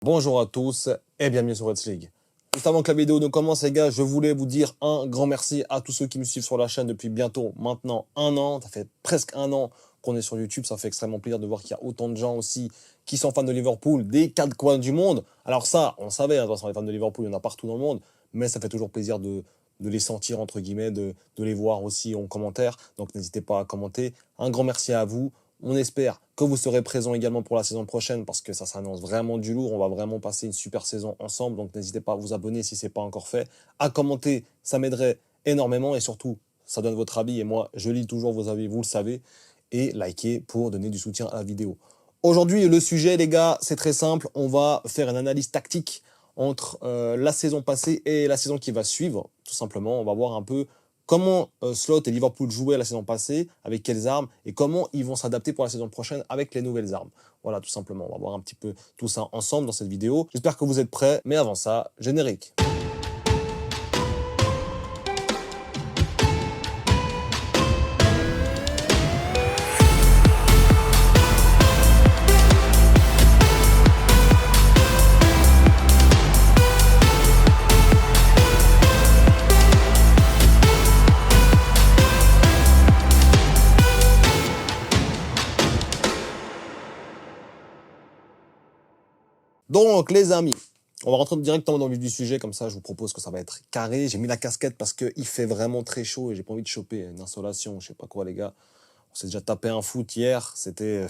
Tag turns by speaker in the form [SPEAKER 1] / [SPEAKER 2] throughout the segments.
[SPEAKER 1] Bonjour à tous et bienvenue sur Reds League. Juste avant que la vidéo ne commence les gars, je voulais vous dire un grand merci à tous ceux qui me suivent sur la chaîne depuis bientôt maintenant un an. Ça fait presque un an qu'on est sur YouTube, ça fait extrêmement plaisir de voir qu'il y a autant de gens aussi qui sont fans de Liverpool, des quatre coins du monde. Alors ça, on savait, hein, de toute façon les fans de Liverpool, il y en a partout dans le monde, mais ça fait toujours plaisir de les sentir entre guillemets, de les voir aussi en commentaire. Donc n'hésitez pas à commenter. Un grand merci à vous. On espère que vous serez présents également pour la saison prochaine parce que ça s'annonce vraiment du lourd. On va vraiment passer une super saison ensemble. Donc n'hésitez pas à vous abonner si ce n'est pas encore fait. À commenter, ça m'aiderait énormément et surtout, ça donne votre avis. Et moi, je lis toujours vos avis, vous le savez. Et likez pour donner du soutien à la vidéo. Aujourd'hui, le sujet, les gars, c'est très simple. On va faire une analyse tactique entre la saison passée et la saison qui va suivre. Tout simplement, on va voir un peu comment Slot et Liverpool jouaient la saison passée, avec quelles armes, et comment ils vont s'adapter pour la saison prochaine avec les nouvelles armes. Voilà, tout simplement, on va voir un petit peu tout ça ensemble dans cette vidéo. J'espère que vous êtes prêts, mais avant ça, générique. Donc, les amis, on va rentrer directement dans le vif du sujet, comme ça je vous propose que ça va être carré. J'ai mis la casquette parce qu'il fait vraiment très chaud et j'ai pas envie de choper une insolation, je sais pas quoi les gars. On s'est déjà tapé un foot hier, c'était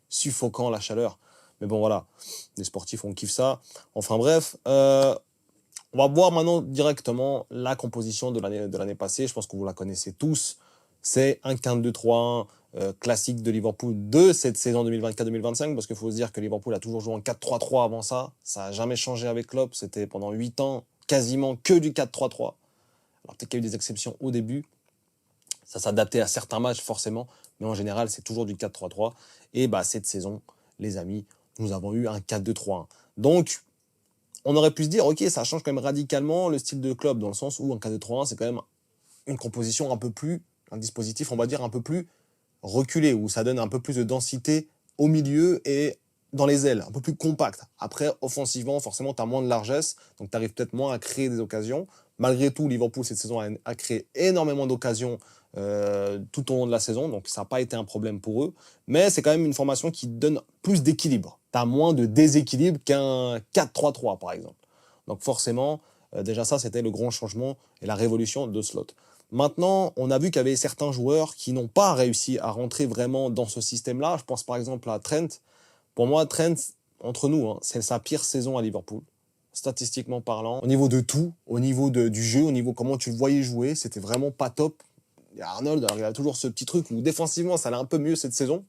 [SPEAKER 1] suffocant la chaleur. Mais bon voilà, les sportifs on kiffe ça. Enfin bref, on va voir maintenant directement la composition de l'année passée. Je pense que vous la connaissez tous. C'est un 4-2-3-1 classique de Liverpool de cette saison 2024-2025, parce qu'il faut se dire que Liverpool a toujours joué en 4-3-3 avant ça. Ça n'a jamais changé avec Klopp. C'était pendant 8 ans quasiment que du 4-3-3. Alors peut-être qu'il y a eu des exceptions au début. Ça s'adaptait à certains matchs forcément, mais en général, c'est toujours du 4-3-3. Et bah, cette saison, les amis, nous avons eu un 4-2-3-1. Donc, on aurait pu se dire, ok, ça change quand même radicalement le style de Klopp, dans le sens où un 4-2-3-1, c'est quand même une composition un peu plus, un dispositif, on va dire, un peu plus reculé, où ça donne un peu plus de densité au milieu et dans les ailes, un peu plus compact. Après, offensivement, forcément, tu as moins de largesse, donc tu arrives peut-être moins à créer des occasions. Malgré tout, Liverpool, cette saison, a créé énormément d'occasions tout au long de la saison, donc ça n'a pas été un problème pour eux. Mais c'est quand même une formation qui donne plus d'équilibre. Tu as moins de déséquilibre qu'un 4-3-3, par exemple. Donc forcément, déjà ça, c'était le grand changement et la révolution de Slot. Maintenant, on a vu qu'il y avait certains joueurs qui n'ont pas réussi à rentrer vraiment dans ce système-là. Je pense par exemple à Trent. Pour moi, Trent, entre nous, hein, c'est sa pire saison à Liverpool, statistiquement parlant. Au niveau de tout, au niveau du jeu, au niveau comment tu le voyais jouer, c'était vraiment pas top. Et Arnold, alors, il a toujours ce petit truc où défensivement, ça allait un peu mieux cette saison.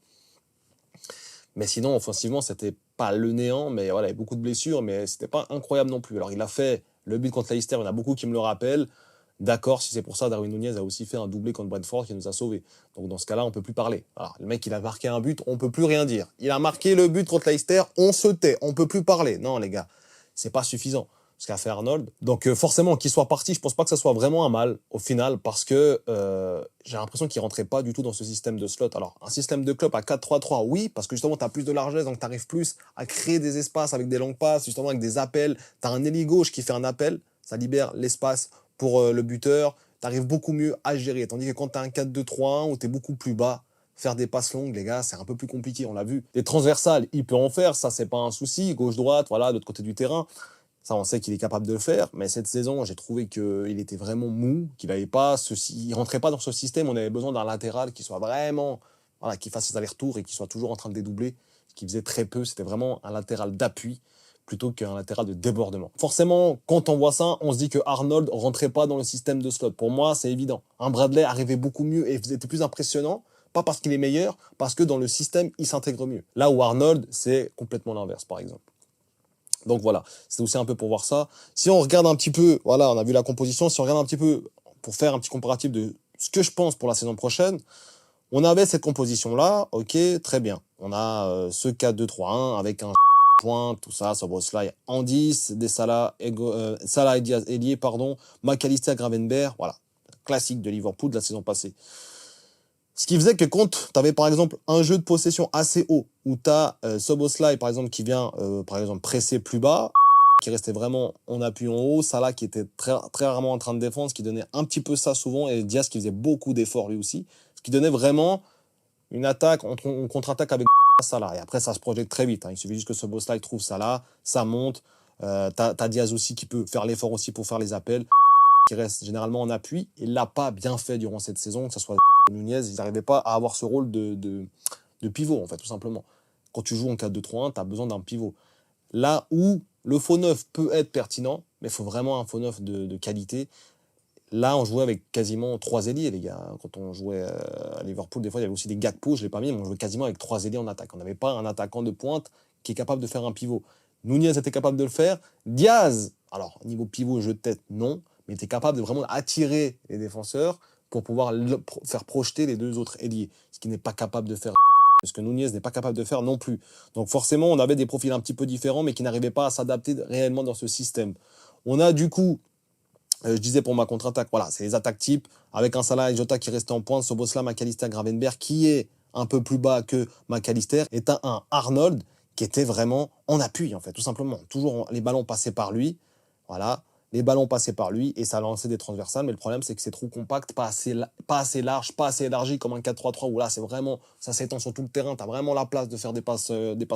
[SPEAKER 1] Mais sinon, offensivement, c'était pas le néant. Mais voilà, il y avait beaucoup de blessures, mais c'était pas incroyable non plus. Alors, il a fait le but contre Leicester, il y en a beaucoup qui me le rappellent. D'accord, si c'est pour ça, Darwin Nunez a aussi fait un doublé contre Brentford qui nous a sauvés. Donc dans ce cas-là, on ne peut plus parler. Alors, le mec, il a marqué un but, on ne peut plus rien dire. Il a marqué le but contre Leicester, on se tait, on ne peut plus parler. Non, les gars, c'est pas suffisant ce qu'a fait Arnold. Donc forcément, qu'il soit parti, je pense pas que ça soit vraiment un mal au final, parce que j'ai l'impression qu'il rentrait pas du tout dans ce système de slot. Alors, un système de club à 4-3-3, oui, parce que justement, tu as plus de largesse, donc tu arrives plus à créer des espaces avec des longues passes, justement avec des appels. Tu as un ailier gauche qui fait un appel, ça libère l'espace pour le buteur, tu arrives beaucoup mieux à gérer. Tandis que quand tu as un 4-2-3-1 où tu es beaucoup plus bas, faire des passes longues, les gars, c'est un peu plus compliqué, on l'a vu. Des transversales, il peut en faire, ça, c'est pas un souci. Gauche-droite, voilà, de l'autre côté du terrain. Ça, on sait qu'il est capable de le faire. Mais cette saison, j'ai trouvé qu'il était vraiment mou, qu'il il rentrait pas dans ce système. On avait besoin d'un latéral qui soit vraiment, voilà, qui fasse ses allers-retours et qui soit toujours en train de dédoubler. Ce qu'il faisait très peu. C'était vraiment un latéral d'appui plutôt qu'un latéral de débordement. Forcément, quand on voit ça, on se dit que Arnold rentrait pas dans le système de slot. Pour moi, c'est évident. Un Bradley arrivait beaucoup mieux et était plus impressionnant, pas parce qu'il est meilleur, parce que dans le système, il s'intègre mieux. Là où Arnold, c'est complètement l'inverse, par exemple. Donc voilà, c'est aussi un peu pour voir ça. Si on regarde un petit peu, voilà, on a vu la composition, si on regarde un petit peu, pour faire un petit comparatif de ce que je pense pour la saison prochaine, on avait cette composition-là, ok, très bien. On a ce 4-2-3-1 avec un point, tout ça, Szoboszlai en 10, des Salah et Diaz ailier, pardon, McAllister, Gravenberch, voilà, classique de Liverpool de la saison passée. Ce qui faisait que quand tu avais par exemple un jeu de possession assez haut, où tu as Szoboszlai par exemple qui vient par exemple presser plus bas, qui restait vraiment en appui en haut, Salah qui était très rarement en train de défendre, ce qui donnait un petit peu ça souvent, et Diaz qui faisait beaucoup d'efforts lui aussi, ce qui donnait vraiment une attaque, on contre-attaque avec Salah. Et après ça se projette très vite, hein. Il suffit juste que Szoboszlai trouve Salah, ça monte, t'as Diaz aussi qui peut faire l'effort aussi pour faire les appels, qui reste généralement en appui. Il l'a pas bien fait durant cette saison, que ce soit Nunez, ils n'arrivaient pas à avoir ce rôle de pivot, en fait, tout simplement. Quand tu joues en 4-2-3-1, tu as besoin d'un pivot. Là où le faux neuf peut être pertinent, mais il faut vraiment un faux neuf de qualité. Là, on jouait avec quasiment 3 ailiers, les gars. Quand on jouait à Liverpool, des fois, il y avait aussi des Gakpo, je ne l'ai pas mis, mais on jouait quasiment avec 3 ailiers en attaque. On n'avait pas un attaquant de pointe qui est capable de faire un pivot. Nunez était capable de le faire. Diaz, alors, niveau pivot, jeu de tête, non, mais il était capable de vraiment attirer les défenseurs pour pouvoir faire projeter les deux autres ailiers, ce qui n'est pas capable de faire, ce que Nunez n'est pas capable de faire non plus. Donc forcément, on avait des profils un petit peu différents, mais qui n'arrivaient pas à s'adapter réellement dans ce système. On a du coup, je disais pour ma contre-attaque, voilà, c'est les attaques types, avec un Salah et Jota qui restaient en pointe, Szoboszlai, McAllister, Gravenberch, qui est un peu plus bas que McAllister, et un Arnold qui était vraiment en appui, en fait, tout simplement. Toujours les ballons passaient par lui, voilà, les ballons passaient par lui, et ça lançait des transversales, mais le problème, c'est que c'est trop compact, pas assez large, pas assez élargi comme un 4-3-3, où là, c'est vraiment, ça s'étend sur tout le terrain, t'as vraiment la place de faire des passes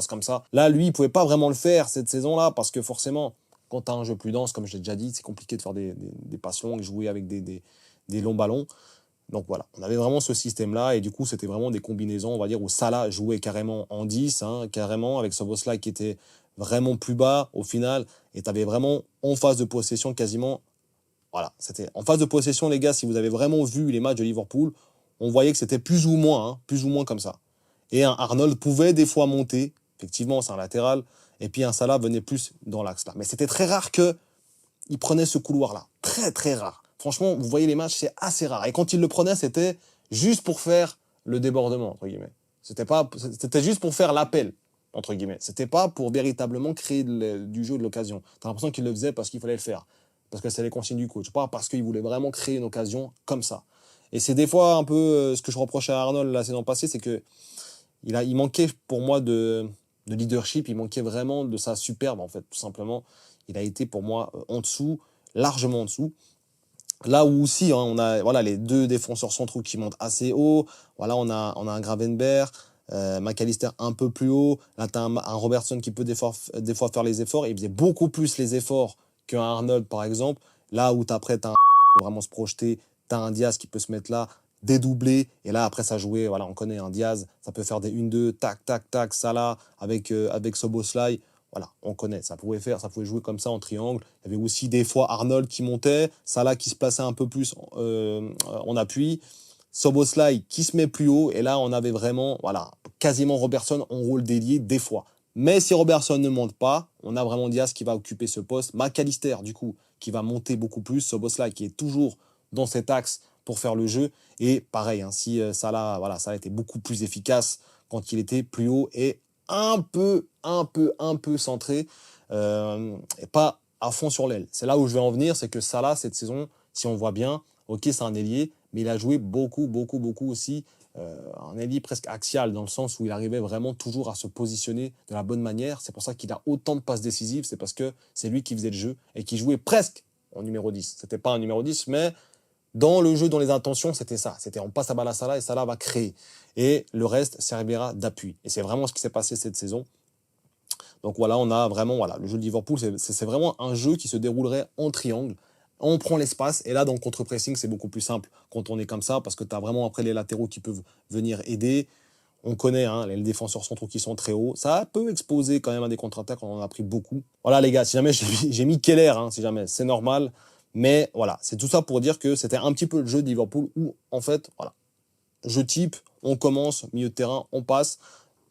[SPEAKER 1] comme ça. Là, lui, il pouvait pas vraiment le faire cette saison-là, parce que forcément, quand tu as un jeu plus dense, comme je l'ai déjà dit, c'est compliqué de faire des passes longues, jouer avec des longs ballons. Donc voilà, on avait vraiment ce système-là, et du coup, c'était vraiment des combinaisons, on va dire, où Salah jouait carrément en 10, hein, carrément, avec Szoboszlai qui était vraiment plus bas au final, et tu avais vraiment en phase de possession quasiment. Voilà, c'était en phase de possession, les gars, si vous avez vraiment vu les matchs de Liverpool, on voyait que c'était plus ou moins comme ça. Et un Arnold pouvait des fois monter, effectivement, c'est un latéral, et puis un Salah venait plus dans l'axe là. Mais c'était très rare qu'il prenait ce couloir-là. Très, très rare. Franchement, vous voyez les matchs, c'est assez rare. Et quand il le prenait, c'était juste pour faire le débordement, entre guillemets. C'était juste pour faire l'appel, entre guillemets. C'était pas pour véritablement créer du jeu, de l'occasion. T'as l'impression qu'il le faisait parce qu'il fallait le faire. Parce que c'est les consignes du coach. Pas parce qu'il voulait vraiment créer une occasion comme ça. Et c'est des fois un peu ce que je reprochais à Arnold la saison passée, c'est que il manquait pour moi de leadership, il manquait vraiment de sa superbe, en fait, tout simplement. Il a été pour moi en dessous, largement en dessous. Là où aussi, hein, on a voilà, les deux défenseurs centraux qui montent assez haut. Voilà, on a un Gravenberch, McAllister un peu plus haut. Là, tu as un Robertson qui peut des fois faire les efforts. Il faisait beaucoup plus les efforts qu'un Arnold, par exemple. Là où après, tu as vraiment se projeter. Tu as un Diaz qui peut se mettre là, dédoubler. Et là, après, ça jouait. Voilà, on connaît un Diaz. Ça peut faire des 1-2, tac, tac, tac, Salah avec Szoboszlai. Voilà, on connaît, ça pouvait jouer comme ça en triangle. Il y avait aussi des fois Arnold qui montait, Salah qui se plaçait un peu plus en appui, Szoboszlai qui se met plus haut, et là on avait vraiment, voilà, quasiment Robertson en rôle d'ailier des fois. Mais si Robertson ne monte pas, on a vraiment Diaz qui va occuper ce poste, McAllister du coup qui va monter beaucoup plus, Szoboszlai qui est toujours dans cet axe pour faire le jeu, et pareil, hein, si Salah était beaucoup plus efficace quand il était plus haut et un peu centré, et pas à fond sur l'aile. C'est là où je vais en venir, c'est que Salah, cette saison, si on voit bien, ok, c'est un ailier, mais il a joué beaucoup aussi un ailier presque axial, dans le sens où il arrivait vraiment toujours à se positionner de la bonne manière. C'est pour ça qu'il a autant de passes décisives, c'est parce que c'est lui qui faisait le jeu et qui jouait presque en numéro 10. C'était pas un numéro 10, mais dans le jeu, dans les intentions, c'était ça. C'était on passe la balle à Salah et Salah va créer. Et le reste servira d'appui. Et c'est vraiment ce qui s'est passé cette saison. Donc voilà, on a vraiment, voilà, le jeu de Liverpool, c'est vraiment un jeu qui se déroulerait en triangle. On prend l'espace, et là, dans le contre-pressing, c'est beaucoup plus simple quand on est comme ça, parce que tu as vraiment après les latéraux qui peuvent venir aider. On connaît hein, les défenseurs centraux qui sont très hauts. Ça peut exposer quand même à des contre-attaques, on en a pris beaucoup. Voilà les gars, si jamais j'ai mis Keller, hein, si jamais, c'est normal. Mais voilà, c'est tout ça pour dire que c'était un petit peu le jeu de Liverpool où, en fait, voilà, jeu type, on commence, milieu de terrain, on passe,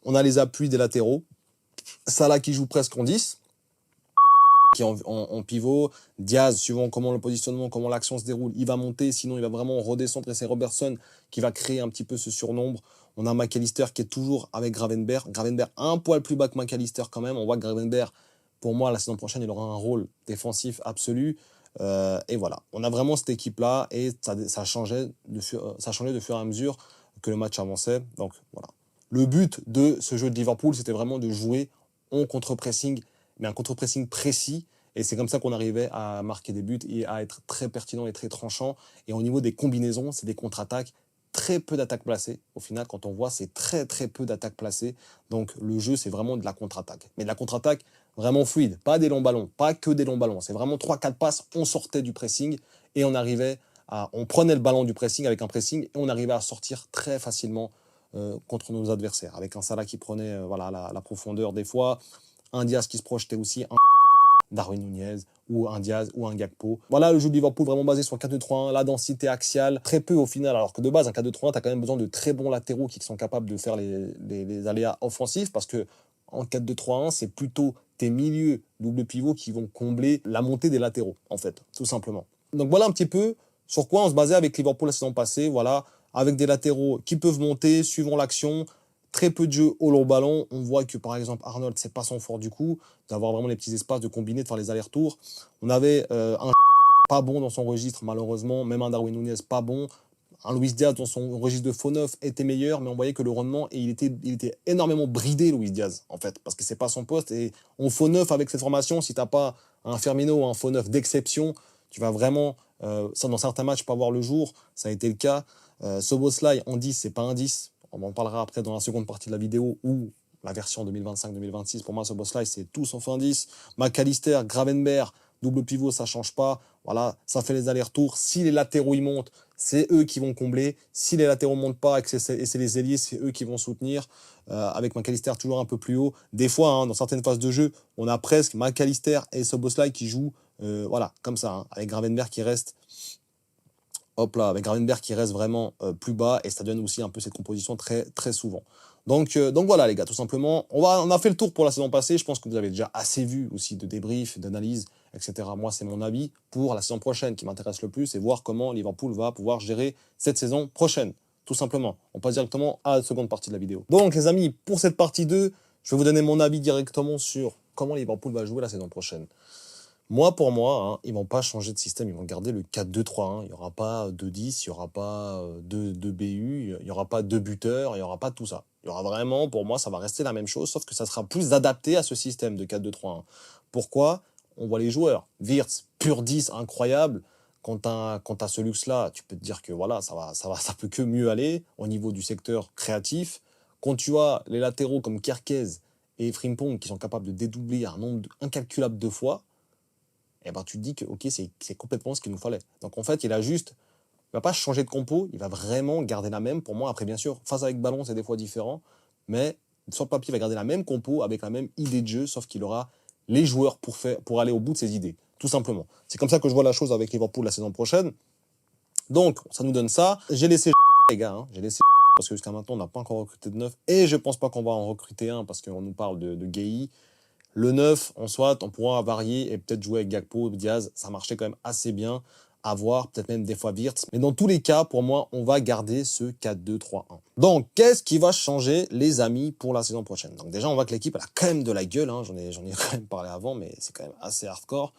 [SPEAKER 1] on a les appuis des latéraux. Salah qui joue presque en 10, qui est en pivot. Diaz, suivant comment le positionnement, comment l'action se déroule, il va monter, sinon il va vraiment redescendre. Et c'est Robertson qui va créer un petit peu ce surnombre. On a McAllister qui est toujours avec Gravenberch. Gravenberch un poil plus bas que McAllister quand même. On voit que Gravenberch, pour moi, la saison prochaine, il aura un rôle défensif absolu. Et voilà, on a vraiment cette équipe-là, et ça changeait de fur et à mesure que le match avançait. Donc voilà. Le but de ce jeu de Liverpool, c'était vraiment de jouer en contre-pressing, mais un contre-pressing précis. Et c'est comme ça qu'on arrivait à marquer des buts et à être très pertinent et très tranchant. Et au niveau des combinaisons, c'est des contre-attaques, très peu d'attaques placées. Au final, quand on voit, c'est très très peu d'attaques placées. Donc le jeu, c'est vraiment de la contre-attaque. Mais de la contre-attaque vraiment fluide, pas des longs ballons, pas que des longs ballons. C'est vraiment 3-4 passes, on sortait du pressing et on prenait le ballon du pressing avec un pressing et on arrivait à sortir très facilement contre nos adversaires. Avec un Salah qui prenait voilà, la profondeur des fois, un Diaz qui se projetait aussi, un Darwin Nunez, ou un Diaz, ou un Gakpo. Voilà le jeu de Liverpool vraiment basé sur le 4-2-3-1, la densité axiale, très peu au final, alors que de base, un 4-2-3-1, tu as quand même besoin de très bons latéraux qui sont capables de faire les aléas offensifs, parce que en 4-2-3-1, c'est plutôt tes milieux double pivot qui vont combler la montée des latéraux, en fait, tout simplement. Donc voilà un petit peu sur quoi on se basait avec Liverpool la saison passée, voilà, avec des latéraux qui peuvent monter suivant l'action, très peu de jeux au long ballon. On voit que par exemple Arnold, c'est pas son fort du coup, d'avoir vraiment les petits espaces, de combiner, de faire les allers-retours. On avait un pas bon dans son registre malheureusement, même un Darwin Nunez pas bon. Un Luis Diaz dans son registre de faux neuf était meilleur, mais on voyait que le rendement, et il était énormément bridé, Luis Diaz, en fait, parce que c'est pas son poste. Et en faux neuf, avec cette formation, si t'as pas un Firmino ou un faux neuf d'exception, tu vas vraiment, ça dans certains matchs, pas voir le jour. Ça a été le cas. Szoboszlai en 10, c'est pas un 10. On en parlera après dans la seconde partie de la vidéo, ou la version 2025-2026. Pour moi, Szoboszlai, c'est tout sauf un 10. McAllister, Gravenberch, double pivot, ça change pas. Voilà, ça fait les allers-retours. Si les latéraux, ils montent, c'est eux qui vont combler. Si les latéraux montent pas et c'est les ailiers, c'est eux qui vont soutenir. Avec McAllister toujours un peu plus haut. Des fois, hein, dans certaines phases de jeu, on a presque McAllister et Szoboszlai qui jouent, voilà, comme ça, hein, avec Gravenberch qui reste, hop là, avec Gravenberch qui reste vraiment plus bas, et ça donne aussi un peu cette composition très, très souvent. Donc voilà les gars, tout simplement, on a fait le tour pour la saison passée. Je pense que vous avez déjà assez vu aussi de débriefs, d'analyses, etc. Moi, c'est mon avis pour la saison prochaine qui m'intéresse le plus, et voir comment Liverpool va pouvoir gérer cette saison prochaine, tout simplement. On passe directement à la seconde partie de la vidéo. Donc les amis, pour cette partie 2, je vais vous donner mon avis directement sur comment Liverpool va jouer la saison prochaine. Moi, pour moi, hein, ils vont pas changer de système, ils vont garder le 4-2-3-1. Il n'y aura pas 2-10, il n'y aura pas 2 BU, il n'y aura pas 2 buteurs, il n'y aura pas tout ça. Il y aura vraiment, pour moi, ça va rester la même chose, sauf que ça sera plus adapté à ce système de 4-2-3-1. Pourquoi? On voit les joueurs. Wirtz, pur 10, incroyable. Quand tu as ce luxe-là, tu peux te dire que voilà, ça peut que mieux aller au niveau du secteur créatif. Quand tu as les latéraux comme Kerkez et Frimpong qui sont capables de dédoubler un nombre incalculable de fois, et ben tu te dis que ok, c'est complètement ce qu'il nous fallait. Donc en fait, il va pas changer de compo, il va vraiment garder la même. Pour moi, après bien sûr, face avec ballon, c'est des fois différent, mais sur le papier, il va garder la même compo avec la même idée de jeu, sauf qu'il aura les joueurs pour aller au bout de ses idées, tout simplement. C'est comme ça que je vois la chose avec Liverpool la saison prochaine. Donc ça nous donne ça. J'ai laissé les gars, hein, j'ai laissé parce que jusqu'à maintenant, on n'a pas encore recruté de neuf, et je pense pas qu'on va en recruter un parce qu'on nous parle de Gueye. Le 9, en soit, on pourra varier et peut-être jouer avec Gakpo, Diaz. Ça marchait quand même assez bien à voir, peut-être même des fois Wirtz. Mais dans tous les cas, pour moi, on va garder ce 4-2-3-1. Donc, qu'est-ce qui va changer, les amis, pour la saison prochaine? Donc déjà, on voit que l'équipe, elle a quand même de la gueule. Hein. J'en ai quand même parlé avant, mais c'est quand même assez hardcore.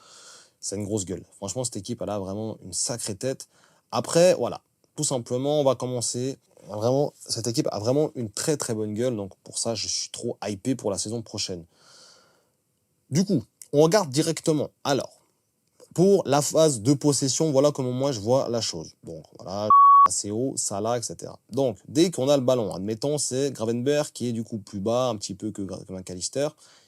[SPEAKER 1] C'est une grosse gueule. Franchement, cette équipe, elle a vraiment une sacrée tête. Après, voilà, tout simplement, on va commencer. Vraiment, cette équipe a vraiment une très très bonne gueule. Donc pour ça, je suis trop hypé pour la saison prochaine. Du coup, on regarde directement. Alors, pour la phase de possession, voilà comment moi je vois la chose. Donc, voilà, assez haut, Salah, etc. Donc, dès qu'on a le ballon, admettons, c'est Gravenberch qui est du coup plus bas, un petit peu que McAllister,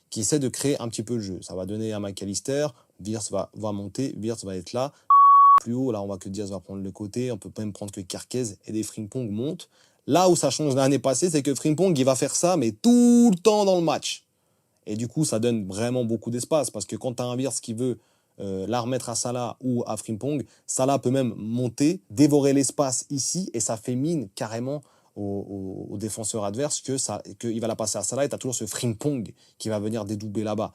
[SPEAKER 1] qui essaie de créer un petit peu le jeu. Ça va donner à McAllister, Wirtz va monter, Wirtz va être là. Plus haut, là, on voit que Diaz va prendre le côté, on peut même prendre que Kerkez et des Frimpong montent. Là où ça change l'année passée, c'est que Frimpong, il va faire ça, mais tout le temps dans le match. Et du coup, ça donne vraiment beaucoup d'espace, parce que quand tu as un Wirtz qui veut la remettre à Salah ou à Frimpong, Salah peut même monter, dévorer l'espace ici, et ça fait mine carrément au défenseur adverse qu'il va la passer à Salah, et tu as toujours ce Frimpong qui va venir dédoubler là-bas.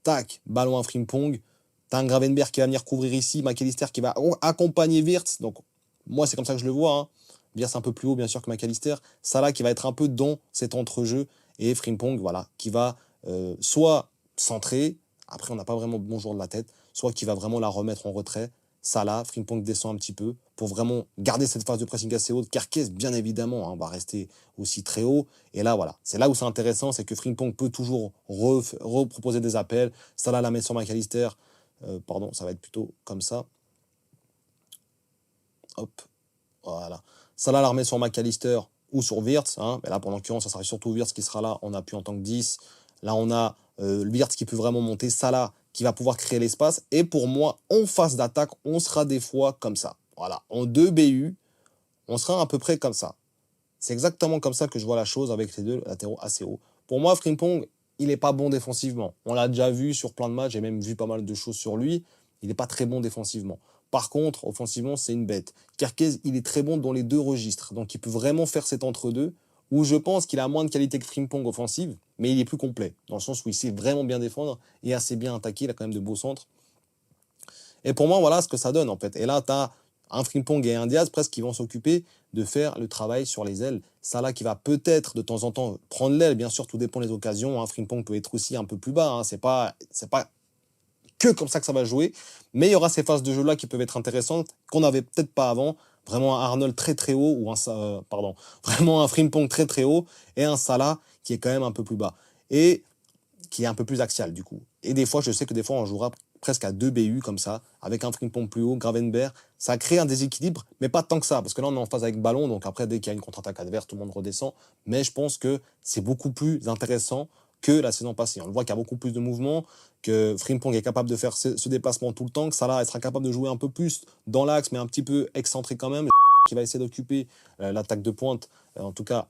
[SPEAKER 1] Tac, ballon à Frimpong, tu as un Gravenberch qui va venir couvrir ici, McAllister qui va accompagner Wirtz. Donc moi, c'est comme ça que je le vois. Hein. Wirtz un peu plus haut, bien sûr, que McAllister. Salah qui va être un peu dans cet entrejeu, et Frimpong, voilà, qui va soit centré, après on n'a pas vraiment de bon joueur de la tête, soit qui va vraiment la remettre en retrait. Salah, Frimpong descend un petit peu, pour vraiment garder cette phase de pressing assez haute. Kerkez, bien évidemment, va rester aussi très haut. Et là, voilà, c'est là où c'est intéressant, c'est que Frimpong peut toujours reproposer des appels. Salah la met sur McAllister. Pardon, ça va être plutôt comme ça. Hop, voilà. Salah la remet sur McAllister ou sur Wirtz. Mais là, pour l'occurrence, ça sera surtout Wirtz qui sera là. On appuie en tant que 10. Là, on a Wirtz qui peut vraiment monter. Salah qui va pouvoir créer l'espace. Et pour moi, en phase d'attaque, on sera des fois comme ça. Voilà, en 2 BU, on sera à peu près comme ça. C'est exactement comme ça que je vois la chose avec les deux latéraux assez hauts. Pour moi, Frimpong, il n'est pas bon défensivement. On l'a déjà vu sur plein de matchs, j'ai même vu pas mal de choses sur lui. Il n'est pas très bon défensivement. Par contre, offensivement, c'est une bête. Kerkez, il est très bon dans les 2 registres. Donc, il peut vraiment faire cet entre-deux, où je pense qu'il a moins de qualité que Frimpong offensive, mais il est plus complet. Dans le sens où il sait vraiment bien défendre et assez bien attaquer. Il a quand même de beaux centres. Et pour moi, voilà ce que ça donne, en fait. Et là, tu as un Frimpong et un Diaz presque qui vont s'occuper de faire le travail sur les ailes. Salah qui va peut-être de temps en temps prendre l'aile, bien sûr, tout dépend des occasions. Frimpong peut être aussi un peu plus bas. C'est pas que comme ça que ça va jouer. Mais il y aura ces phases de jeu-là qui peuvent être intéressantes, qu'on n'avait peut-être pas avant. Vraiment un Arnold très très haut, ou vraiment un Frimpong très très haut, et un Salah qui est quand même un peu plus bas. Et qui est un peu plus axial du coup. Et des fois, je sais que des fois, on jouera presque à 2 BU comme ça, avec un Frimpong plus haut, Gravenberch. Ça crée un déséquilibre, mais pas tant que ça, parce que là, on est en phase avec ballon, donc après, dès qu'il y a une contre-attaque adverse, tout le monde redescend. Mais je pense que c'est beaucoup plus intéressant que la saison passée. On le voit qu'il y a beaucoup plus de mouvements, que Frimpong est capable de faire ce déplacement tout le temps, que Salah sera capable de jouer un peu plus dans l'axe, mais un petit peu excentré quand même, qui va essayer d'occuper l'attaque de pointe, en tout cas,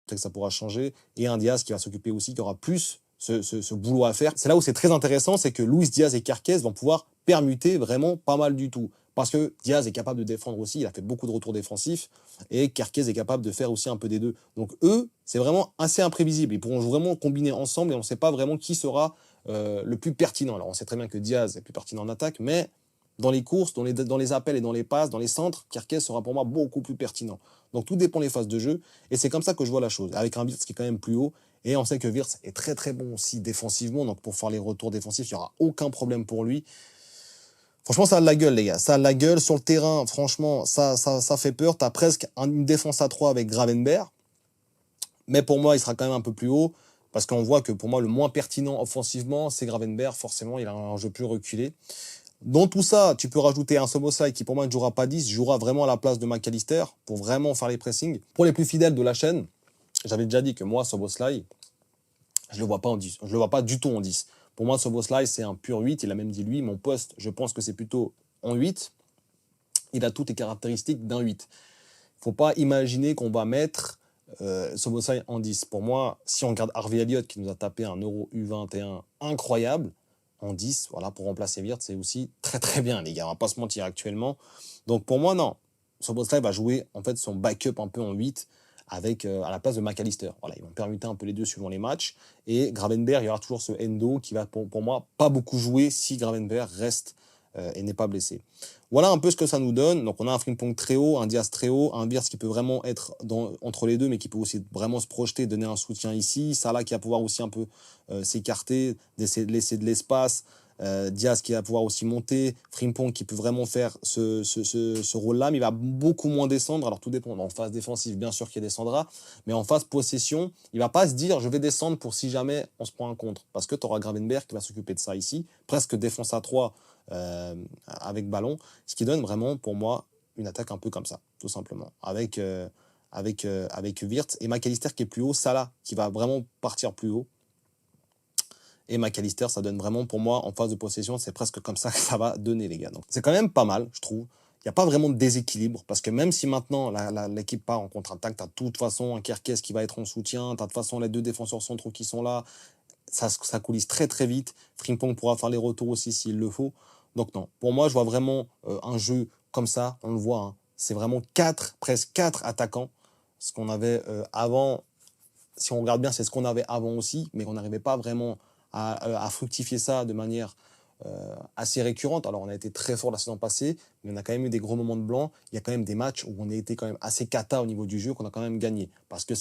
[SPEAKER 1] peut-être que ça pourra changer, et un Diaz qui va s'occuper aussi, qui aura plus ce boulot à faire. C'est là où c'est très intéressant, c'est que Luis Diaz et Kerkez vont pouvoir permuter vraiment pas mal du tout. Parce que Diaz est capable de défendre aussi, il a fait beaucoup de retours défensifs, et Kerkez est capable de faire aussi un peu des deux. Donc eux, c'est vraiment assez imprévisible. Ils pourront vraiment combiner ensemble, et on ne sait pas vraiment qui sera le plus pertinent. Alors on sait très bien que Diaz est plus pertinent en attaque, mais dans les courses, dans les appels et dans les passes, dans les centres, Kerkez sera pour moi beaucoup plus pertinent. Donc tout dépend des phases de jeu, et c'est comme ça que je vois la chose, avec un Wirtz qui est quand même plus haut, et on sait que Wirtz est très très bon aussi défensivement, donc pour faire les retours défensifs, il n'y aura aucun problème pour lui. Franchement, ça a de la gueule, les gars. Ça a de la gueule sur le terrain. Franchement, ça fait peur. Tu as presque une défense à 3 avec Gravenberch. Mais pour moi, il sera quand même un peu plus haut. Parce qu'on voit que pour moi, le moins pertinent offensivement, c'est Gravenberch. Forcément, il a un jeu plus reculé. Dans tout ça, tu peux rajouter un Szoboszlai qui, pour moi, ne jouera pas 10, jouera vraiment à la place de McAllister pour vraiment faire les pressings. Pour les plus fidèles de la chaîne, j'avais déjà dit que moi, Szoboszlai, je ne le vois pas en 10. Je ne le vois pas du tout en 10. Pour moi, Szoboszlai, c'est un pur 8. Il a même dit lui, mon poste, je pense que c'est plutôt en 8. Il a toutes les caractéristiques d'un 8. Il ne faut pas imaginer qu'on va mettre Szoboszlai en 10. Pour moi, si on regarde Harvey Elliott qui nous a tapé un Euro U21 incroyable, en 10, voilà, pour remplacer Wirtz, c'est aussi très très bien, les gars. On ne va pas se mentir actuellement. Donc pour moi, non. Szoboszlai va jouer en fait son backup un peu en 8 avec, à la place de McAllister. Voilà, ils vont permuter un peu les deux suivant les matchs. Et Gravenberch, il y aura toujours ce Endo qui va pour moi pas beaucoup jouer si Gravenberch reste et n'est pas blessé. Voilà un peu ce que ça nous donne. Donc on a un Frimpong très haut, un Diaz très haut, un Wirtz qui peut vraiment être entre les deux, mais qui peut aussi vraiment se projeter, donner un soutien ici. Salah qui va pouvoir aussi un peu s'écarter, laisser de l'espace. Diaz qui va pouvoir aussi monter, Frimpong qui peut vraiment faire ce rôle-là, mais il va beaucoup moins descendre. Alors tout dépend. En phase défensive, bien sûr qu'il descendra, mais en phase possession, il va pas se dire je vais descendre pour si jamais on se prend un contre. Parce que tu auras Gravenberch qui va s'occuper de ça ici, presque défense à 3 avec ballon, ce qui donne vraiment pour moi une attaque un peu comme ça, tout simplement. Avec Wirtz et McAllister qui est plus haut, Salah qui va vraiment partir plus haut. Et McAllister, ça donne vraiment, pour moi, en phase de possession, c'est presque comme ça que ça va donner, les gars. Donc, c'est quand même pas mal, je trouve. Il n'y a pas vraiment de déséquilibre, parce que même si maintenant, l'équipe part en contre-attaque, tu as de toute façon un Kerkez qui va être en soutien, tu as de toute façon les deux défenseurs centraux qui sont là, ça coulisse très très vite. Frimpong pourra faire les retours aussi s'il le faut. Donc non, pour moi, je vois vraiment un jeu comme ça, on le voit, c'est vraiment presque 4 attaquants. Ce qu'on avait avant, si on regarde bien, c'est ce qu'on avait avant aussi, mais on n'arrivait pas vraiment à fructifier ça de manière assez récurrente. Alors on a été très fort la saison passée, mais on a quand même eu des gros moments de blanc. Il y a quand même des matchs où on a été quand même assez cata au niveau du jeu, qu'on a quand même gagné, parce que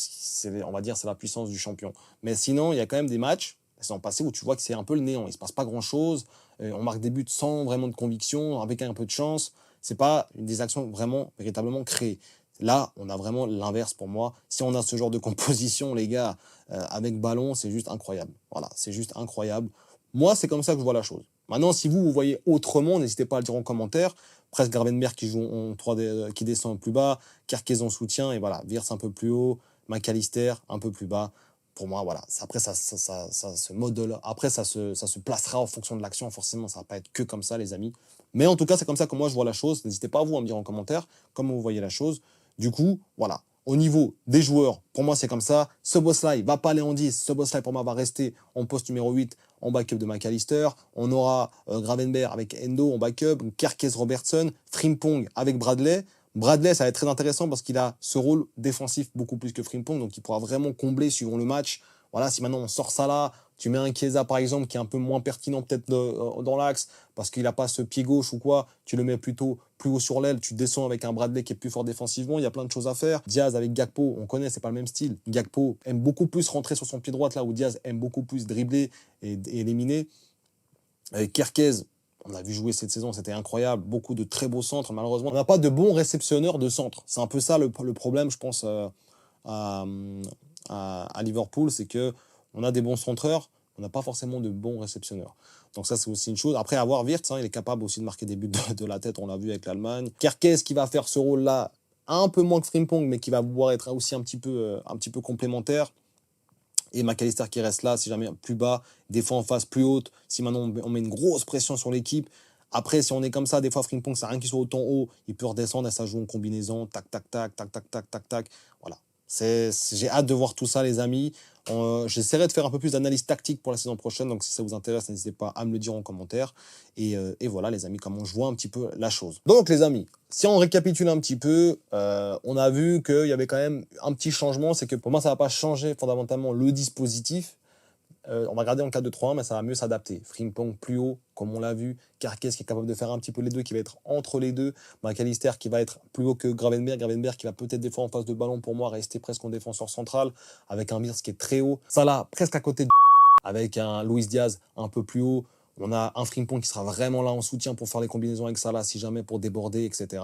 [SPEAKER 1] on va dire c'est la puissance du champion. Mais sinon, il y a quand même des matchs la saison passée où tu vois que c'est un peu le néant. Il se passe pas grand chose, on marque des buts sans vraiment de conviction, avec un peu de chance. C'est pas des actions vraiment, véritablement créées. Là, on a vraiment l'inverse pour moi. Si on a ce genre de composition, les gars, avec ballon, c'est juste incroyable. Voilà, c'est juste incroyable. Moi, c'est comme ça que je vois la chose. Maintenant, si vous voyez autrement, n'hésitez pas à le dire en commentaire. Presque Gravenberch qui joue en 3D, qui descend plus bas, Kerkez en soutien, et voilà, Wirtz un peu plus haut, McAllister un peu plus bas. Pour moi, voilà. Après, ça se modèle. Après, ça se placera en fonction de l'action. Forcément, ça va pas être que comme ça, les amis. Mais en tout cas, c'est comme ça que moi, je vois la chose. N'hésitez pas, vous, à me dire en commentaire comment vous voyez la chose. Du coup, voilà. Au niveau des joueurs, pour moi, c'est comme ça. Szoboszlai va pas aller en 10. Szoboszlai, pour moi, va rester en poste numéro 8 en backup de McAllister. On aura Gravenberch avec Endo en backup. Kerkez, Robertson. Frimpong avec Bradley. Bradley, ça va être très intéressant parce qu'il a ce rôle défensif beaucoup plus que Frimpong, donc il pourra vraiment combler suivant le match. Voilà, si maintenant on sort ça là, tu mets un Chiesa par exemple qui est un peu moins pertinent peut-être dans l'axe parce qu'il n'a pas ce pied gauche ou quoi, tu le mets plutôt plus haut sur l'aile, tu descends avec un Bradley qui est plus fort défensivement, il y a plein de choses à faire. Diaz avec Gakpo, on connaît, c'est pas le même style. Gakpo aime beaucoup plus rentrer sur son pied droit là où Diaz aime beaucoup plus dribbler et éliminer. Kerkez, on a vu jouer cette saison, c'était incroyable. Beaucoup de très beaux centres. Malheureusement, on n'a pas de bons réceptionneurs de centres. C'est un peu ça le problème, je pense, à Liverpool. C'est que on a des bons centreurs, on n'a pas forcément de bons réceptionneurs. Donc ça, c'est aussi une chose. Après, avoir Wirtz, il est capable aussi de marquer des buts de la tête. On l'a vu avec l'Allemagne. Kerkez qui va faire ce rôle-là, un peu moins que Frimpong, mais qui va pouvoir être aussi un petit peu complémentaire. Et McAllister qui reste là, si jamais plus bas, des fois en face plus haute, si maintenant on met une grosse pression sur l'équipe. Après, si on est comme ça, des fois Frimpong, ça n'a rien qui soit autant haut, il peut redescendre et ça joue en combinaison, tac, tac, tac, tac, tac, tac, tac, tac. Voilà. J'ai hâte de voir tout ça, les amis. J'essaierai de faire un peu plus d'analyse tactique pour la saison prochaine, donc si ça vous intéresse, n'hésitez pas à me le dire en commentaire. Et voilà, les amis, comment je vois un petit peu la chose. Donc, les amis, si on récapitule un petit peu, on a vu qu'il y avait quand même un petit changement, c'est que pour moi, ça ne va pas changer fondamentalement le dispositif. On va garder en 4-2-3-1, mais ça va mieux s'adapter. Frimpong plus haut, comme on l'a vu. Kerkez qui est capable de faire un petit peu les deux, qui va être entre les deux. McAllister qui va être plus haut que Gravenberch. Gravenberch qui va peut-être des fois en face de ballon pour moi rester presque en défenseur central, avec un Wirtz qui est très haut. Salah presque à côté de avec un Luis Diaz un peu plus haut. On a un Frimpong qui sera vraiment là en soutien pour faire les combinaisons avec Salah, si jamais pour déborder, etc.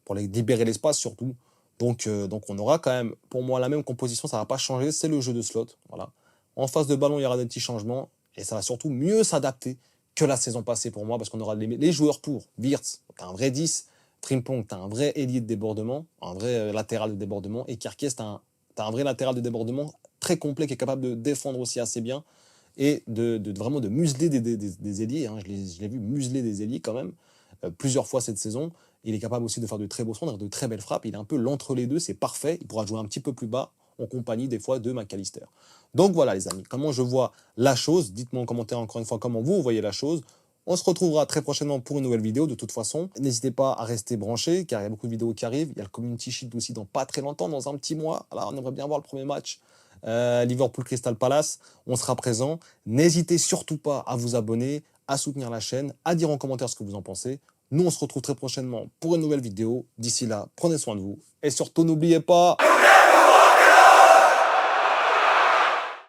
[SPEAKER 1] Pour libérer l'espace surtout. Donc on aura quand même, pour moi, la même composition. Ça ne va pas changer. C'est le jeu de slot. Voilà. En face de ballon, il y aura des petits changements et ça va surtout mieux s'adapter que la saison passée pour moi parce qu'on aura les joueurs pour. Wirtz, t'as un vrai 10. Frimpong, t'as un vrai ailier de débordement, un vrai latéral de débordement. Et Kerkez, t'as un vrai latéral de débordement très complet qui est capable de défendre aussi assez bien et vraiment de museler des ailiers. Hein. Je l'ai vu museler des ailiers quand même plusieurs fois cette saison. Il est capable aussi de faire de très beaux centres, de très belles frappes. Il est un peu l'entre-les-deux, c'est parfait. Il pourra jouer un petit peu plus bas en compagnie des fois de McAllister. Donc voilà les amis, comment je vois la chose. Dites-moi en commentaire encore une fois comment vous voyez la chose. On se retrouvera très prochainement pour une nouvelle vidéo de toute façon. N'hésitez pas à rester branchés car il y a beaucoup de vidéos qui arrivent. Il y a le Community Shield aussi dans pas très longtemps, dans un petit mois. Alors on aimerait bien voir le premier match. Liverpool Crystal Palace, on sera présent. N'hésitez surtout pas à vous abonner, à soutenir la chaîne, à dire en commentaire ce que vous en pensez. Nous, on se retrouve très prochainement pour une nouvelle vidéo. D'ici là, prenez soin de vous. Et surtout, n'oubliez pas...